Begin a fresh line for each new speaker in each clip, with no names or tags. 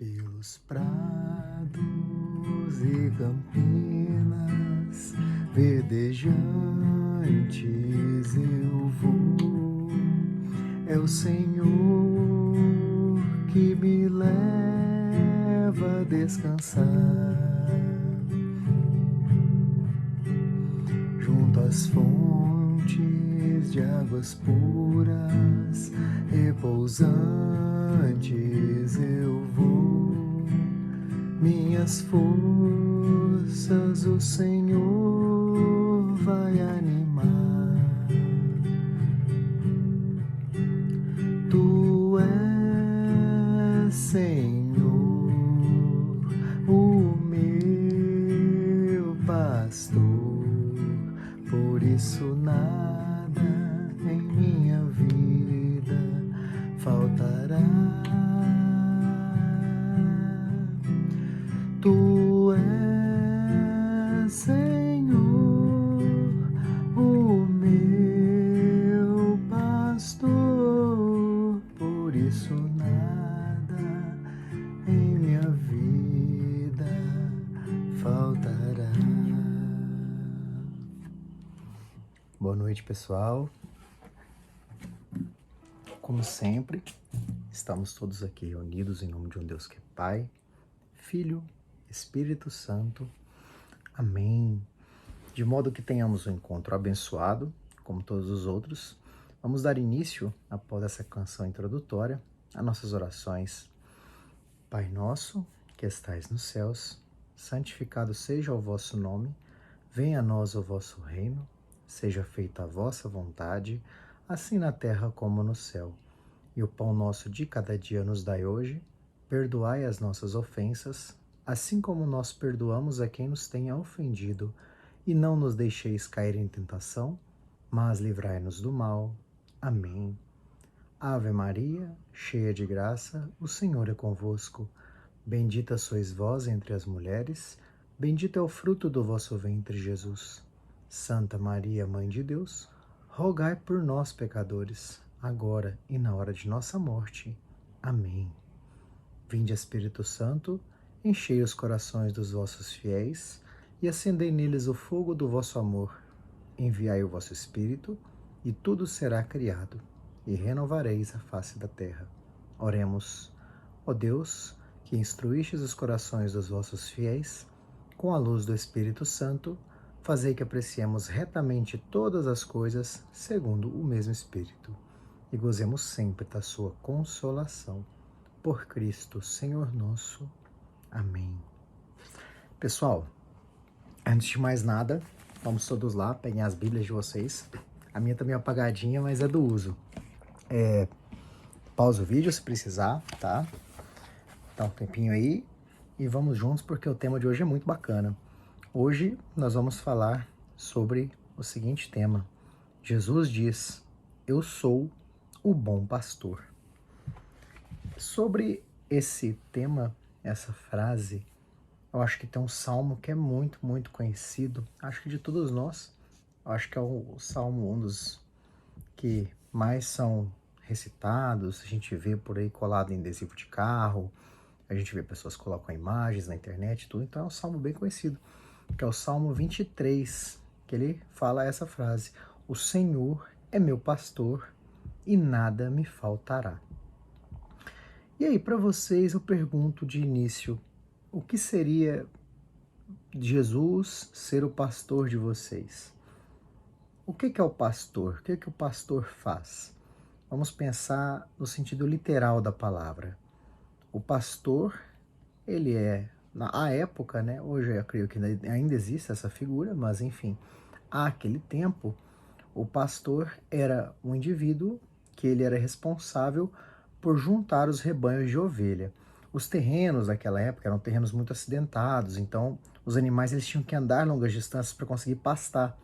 Pelos prados e campinas verdejantes eu vou. É o Senhor que me leva a descansar junto às fontes de águas puras, repousantes eu vou. Minhas forças o Senhor vai animar. Tu és, Senhor, o meu pastor, por isso nada em minha vida faltará. Tu és, Senhor, o meu pastor, por isso nada em minha vida faltará. Boa noite, pessoal. Como sempre, estamos todos aqui reunidos em nome de um Deus que é Pai, Filho, Espírito Santo. Amém. De modo que tenhamos um encontro abençoado, como todos os outros. Vamos dar início, após essa canção introdutória, a nossas orações. Pai nosso, que estais nos céus, santificado seja o vosso nome, venha a nós o vosso reino, seja feita a vossa vontade, assim na terra como no céu. E o pão nosso de cada dia nos dai hoje, perdoai as nossas ofensas, assim como nós perdoamos a quem nos tenha ofendido, e não nos deixeis cair em tentação, mas livrai-nos do mal. Amém. Ave Maria, cheia de graça, o Senhor é convosco. Bendita sois vós entre as mulheres, bendito é o fruto do vosso ventre, Jesus. Santa Maria, Mãe de Deus, rogai por nós, pecadores, agora e na hora de nossa morte. Amém. Vinde, Espírito Santo, enchei os corações dos vossos fiéis e acendei neles o fogo do vosso amor. Enviai o vosso Espírito, e tudo será criado, e renovareis a face da terra. Oremos. Ó Deus, que instruístes os corações dos vossos fiéis, com a luz do Espírito Santo, fazei que apreciemos retamente todas as coisas segundo o mesmo Espírito, e gozemos sempre da sua consolação. Por Cristo, Senhor nosso. Amém. Pessoal, antes de mais nada, vamos todos lá, peguem as Bíblias de vocês. A minha tá meio apagadinha, mas é do uso. Pausa o vídeo se precisar, tá? Dá um tempinho aí e vamos juntos porque o tema de hoje é muito bacana. Hoje nós vamos falar sobre o seguinte tema. Jesus diz, eu sou o bom pastor. Sobre esse tema, essa frase, eu acho que tem um salmo que é muito, muito conhecido. Acho que de todos nós, eu acho que é o salmo, um dos que mais são recitados. A gente vê por aí colado em adesivo de carro, a gente vê pessoas que colocam imagens na internet e tudo. Então é um salmo bem conhecido, que é o Salmo 23, que ele fala essa frase: o Senhor é meu pastor e nada me faltará. E aí, para vocês, eu pergunto de início, o que seria Jesus ser o pastor de vocês? O que é o pastor? O que o pastor faz? Vamos pensar no sentido literal da palavra. O pastor, ele é, na época, né? Hoje eu creio que ainda existe essa figura, mas enfim, àquele tempo, o pastor era um indivíduo que ele era responsável por juntar os rebanhos de ovelha. Os terrenos daquela época eram terrenos muito acidentados, então os animais eles tinham que andar longas distâncias para conseguir pastar.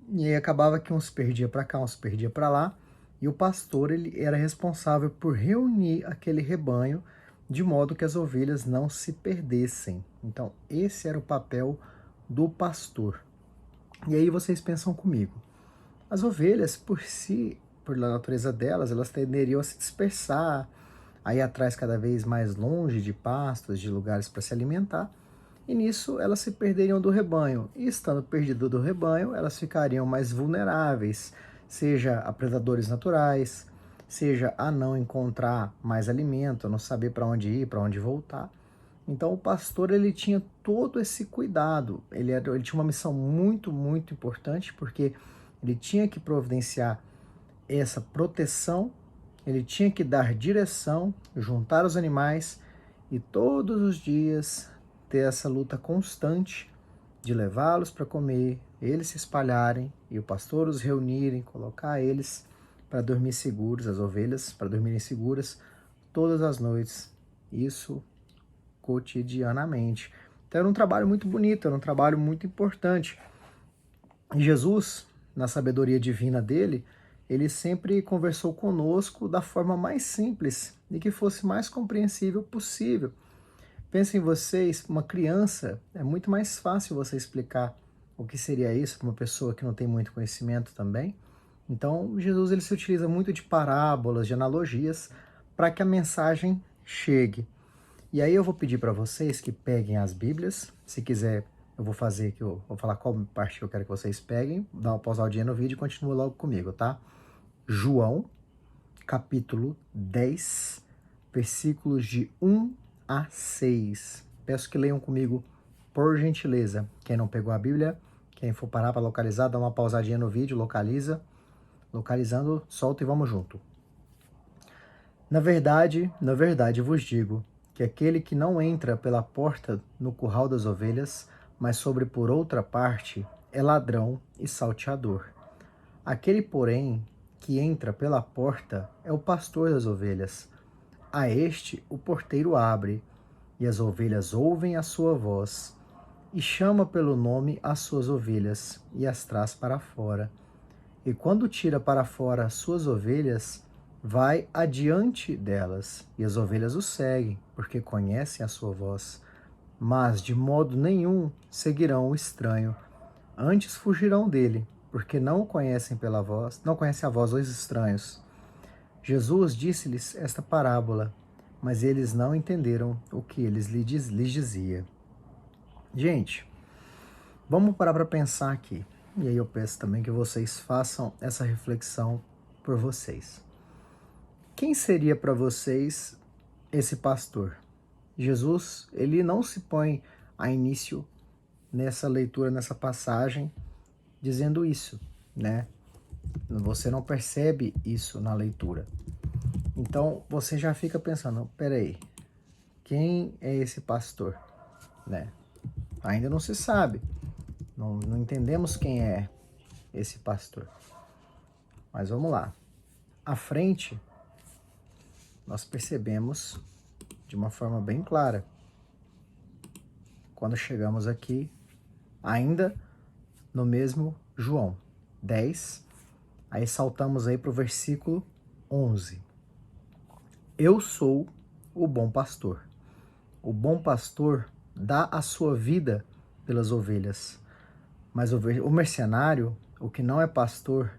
E aí acabava que uns perdia para cá, uns perdia para lá, e o pastor ele era responsável por reunir aquele rebanho de modo que as ovelhas não se perdessem. Então esse era o papel do pastor. E aí vocês pensam comigo, as ovelhas por si, por natureza delas, elas tenderiam a se dispersar, a ir atrás cada vez mais longe de pastos, de lugares para se alimentar, e nisso elas se perderiam do rebanho. E estando perdido do rebanho, elas ficariam mais vulneráveis, seja a predadores naturais, seja a não encontrar mais alimento, a não saber para onde ir, para onde voltar. Então o pastor ele tinha todo esse cuidado, ele tinha uma missão muito, muito importante, porque ele tinha que providenciar essa proteção, ele tinha que dar direção, juntar os animais e todos os dias ter essa luta constante de levá-los para comer, eles se espalharem e o pastor os reunirem, colocar eles para dormir seguros, as ovelhas para dormirem seguras todas as noites. Isso cotidianamente. Então era um trabalho muito bonito, era um trabalho muito importante. E Jesus, na sabedoria divina dele, ele sempre conversou conosco da forma mais simples e que fosse mais compreensível possível. Pensem vocês, uma criança, é muito mais fácil você explicar o que seria isso para uma pessoa que não tem muito conhecimento também. Então, Jesus ele se utiliza muito de parábolas, de analogias, para que a mensagem chegue. E aí eu vou pedir para vocês que peguem as Bíblias. Se quiser, eu vou fazer que eu vou falar qual parte eu quero que vocês peguem, dá uma pausadinha no vídeo e continua logo comigo, tá? João, capítulo 10, versículos de 1 a 6. Peço que leiam comigo, por gentileza. Quem não pegou a Bíblia, quem for parar para localizar, dá uma pausadinha no vídeo, localiza. Localizando, solta e vamos junto. Na verdade vos digo, que aquele que não entra pela porta no curral das ovelhas, mas sobre por outra parte, é ladrão e salteador. Aquele, porém, que entra pela porta é o pastor das ovelhas. A este o porteiro abre, e as ovelhas ouvem a sua voz, e chama pelo nome as suas ovelhas, e as traz para fora. E quando tira para fora as suas ovelhas, vai adiante delas, e as ovelhas o seguem, porque conhecem a sua voz. Mas de modo nenhum seguirão o estranho, antes fugirão dele, porque não o conhecem pela voz, não conhecem a voz dos estranhos. Jesus disse-lhes esta parábola, mas eles não entenderam o que eles lhes dizia. Gente, vamos parar para pensar aqui. E aí eu peço também que vocês façam essa reflexão por vocês. Quem seria para vocês esse pastor? Jesus, ele não se põe a início nessa leitura, nessa passagem, dizendo isso, né? Você não percebe isso na leitura. Então, você já fica pensando, peraí, quem é esse pastor? Né? Ainda não se sabe. Não entendemos quem é esse pastor. Mas vamos lá. À frente, nós percebemos de uma forma bem clara. Quando chegamos aqui, ainda no mesmo João 10, aí saltamos aí para o versículo 11. Eu sou o bom pastor. O bom pastor dá a sua vida pelas ovelhas. Mas o mercenário, o que não é pastor,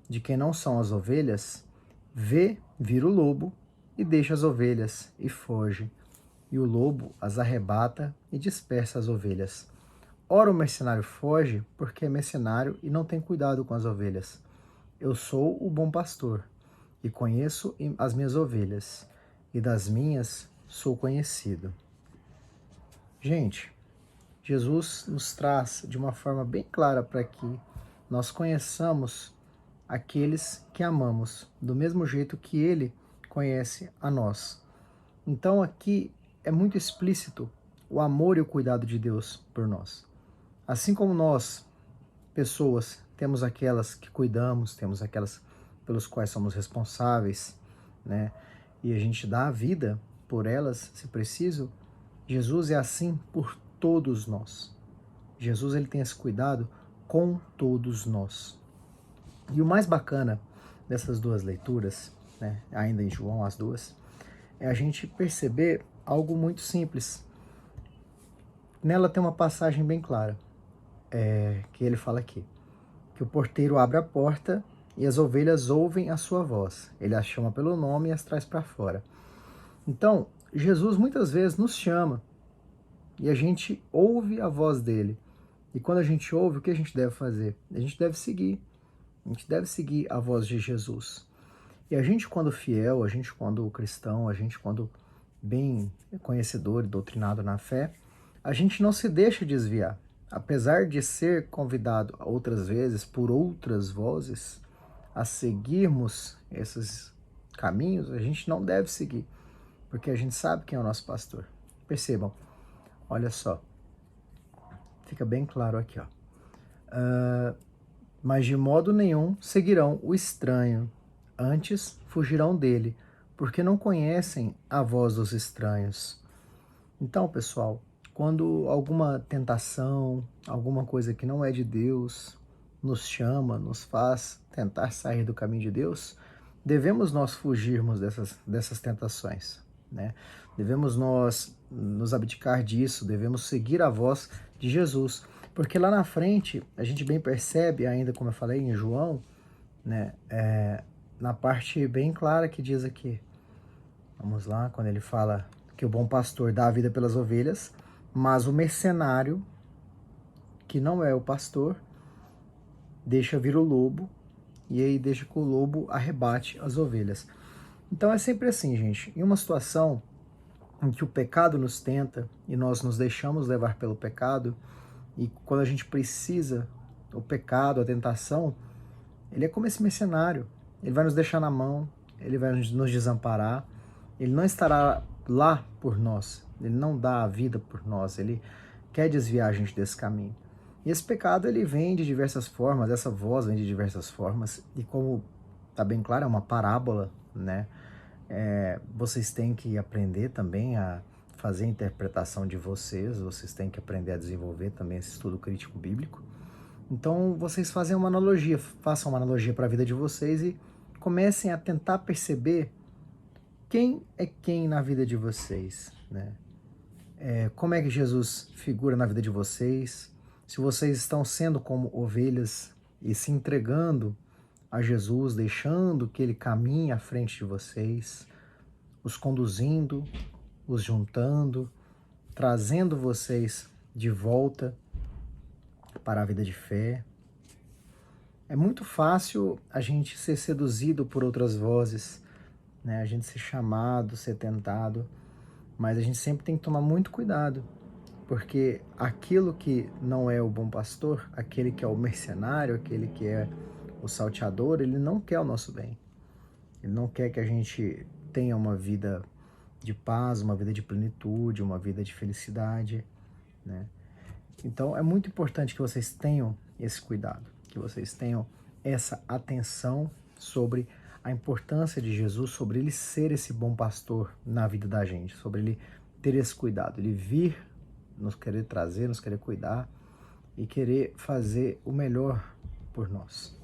de quem não são as ovelhas, vira o lobo e deixa as ovelhas e foge. E o lobo as arrebata e dispersa as ovelhas. Ora, o mercenário foge porque é mercenário e não tem cuidado com as ovelhas. Eu sou o bom pastor e conheço as minhas ovelhas, e das minhas sou conhecido. Gente, Jesus nos traz de uma forma bem clara para que nós conheçamos aqueles que amamos, do mesmo jeito que Ele conhece a nós. Então aqui é muito explícito o amor e o cuidado de Deus por nós. Assim como nós, pessoas, temos aquelas que cuidamos, temos aquelas pelos quais somos responsáveis, né? E a gente dá a vida por elas, se preciso. Jesus é assim por todos nós. Jesus ele tem esse cuidado com todos nós. E o mais bacana dessas duas leituras, né, ainda em João as duas, é a gente perceber algo muito simples. Nela tem uma passagem bem clara, que ele fala aqui, que o porteiro abre a porta e as ovelhas ouvem a sua voz. Ele as chama pelo nome e as traz para fora. Então, Jesus muitas vezes nos chama e a gente ouve a voz dele. E quando a gente ouve, o que a gente deve fazer? A gente deve seguir. A gente deve seguir a voz de Jesus. E a gente, quando fiel, a gente, quando cristão, a gente, quando bem conhecedor e doutrinado na fé, a gente não se deixa desviar. Apesar de ser convidado outras vezes por outras vozes a seguirmos esses caminhos, a gente não deve seguir, porque a gente sabe quem é o nosso pastor. Percebam, olha só, fica bem claro aqui, ó. Mas de modo nenhum seguirão o estranho, antes fugirão dele, porque não conhecem a voz dos estranhos. Então, pessoal, quando alguma tentação, alguma coisa que não é de Deus, nos chama, nos faz tentar sair do caminho de Deus, devemos nós fugirmos dessas tentações, né? Devemos nós nos abdicar disso, devemos seguir a voz de Jesus, porque lá na frente a gente bem percebe, ainda como eu falei em João, né, na parte bem clara que diz aqui, vamos lá, quando ele fala que o bom pastor dá a vida pelas ovelhas, mas o mercenário, que não é o pastor, deixa vir o lobo, e aí deixa que o lobo arrebate as ovelhas. Então é sempre assim, gente. Em uma situação em que o pecado nos tenta e nós nos deixamos levar pelo pecado, e quando a gente precisa, o pecado, a tentação, ele é como esse mercenário. Ele vai nos deixar na mão, ele vai nos desamparar, ele não estará lá por nós, ele não dá a vida por nós, ele quer desviar a gente desse caminho. E esse pecado, ele vem de diversas formas, essa voz vem de diversas formas, e como está bem claro, é uma parábola, né? Vocês têm que aprender também a fazer a interpretação de vocês têm que aprender a desenvolver também esse estudo crítico bíblico. Então, vocês fazem uma analogia, façam uma analogia para a vida de vocês e comecem a tentar perceber quem é quem na vida de vocês, né? Como é que Jesus figura na vida de vocês, se vocês estão sendo como ovelhas e se entregando a Jesus, deixando que Ele caminhe à frente de vocês, os conduzindo, os juntando, trazendo vocês de volta para a vida de fé. É muito fácil a gente ser seduzido por outras vozes, né? A gente ser chamado, ser tentado, mas a gente sempre tem que tomar muito cuidado, porque aquilo que não é o bom pastor, aquele que é o mercenário, aquele que é o salteador, ele não quer o nosso bem. Ele não quer que a gente tenha uma vida de paz, uma vida de plenitude, uma vida de felicidade, né? Então é muito importante que vocês tenham esse cuidado, que vocês tenham essa atenção sobre a importância de Jesus, sobre ele ser esse bom pastor na vida da gente, sobre ele ter esse cuidado, ele vir nos querer trazer, nos querer cuidar e querer fazer o melhor por nós.